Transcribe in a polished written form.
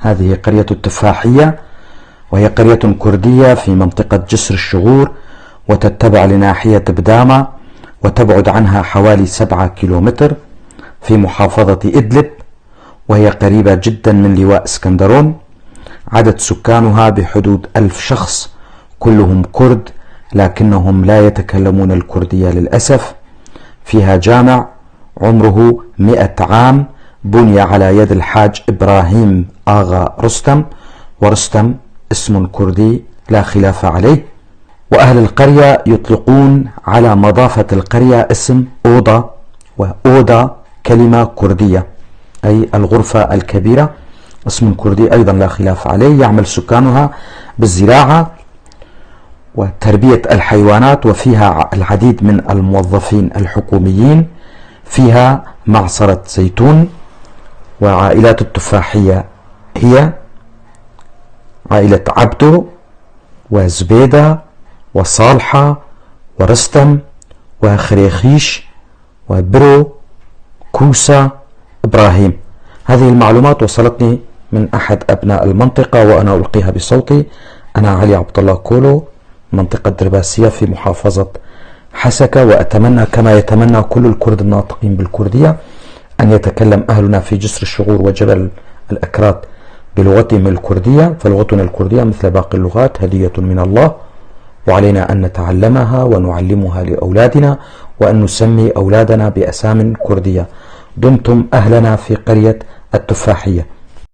هذه قرية التفاحية، وهي قرية كردية في منطقة جسر الشغور، وتتبع لناحية بدامة، وتبعد عنها حوالي 7 كيلومتر في محافظة إدلب، وهي قريبة جدا من لواء اسكندرون. عدد سكانها بحدود 1000 شخص، كلهم كرد لكنهم لا يتكلمون الكردية للأسف. فيها جامع عمره 100 عام، بني على يد الحاج إبراهيم آغا رستم، ورستم اسم كردي لا خلاف عليه. وأهل القرية يطلقون على مضافة القرية اسم أوضة، وأوضة كلمة كردية أي الغرفة الكبيرة، اسم كردي أيضا لا خلاف عليه. يعمل سكانها بالزراعة وتربية الحيوانات، وفيها العديد من الموظفين الحكوميين. فيها معصرة زيتون. وعائلات التفاحية هي عائلة عبدو وزبيدة وصالحة ورستم وخريخيش وبرو كوسة إبراهيم. هذه المعلومات وصلتني من أحد أبناء المنطقة وأنا ألقيها بصوتي. أنا علي عبد الله كولو، منطقة درباسية في محافظة حسكة، وأتمنى كما يتمنى كل الكرد الناطقين بالكردية أن يتكلم أهلنا في جسر الشغور وجبل الأكراد بلغتهم الكردية، فلغتنا الكردية مثل باقي اللغات هدية من الله، وعلينا أن نتعلمها ونعلمها لأولادنا، وأن نسمي أولادنا بأسام كردية. دمتم أهلنا في قرية التفاحية.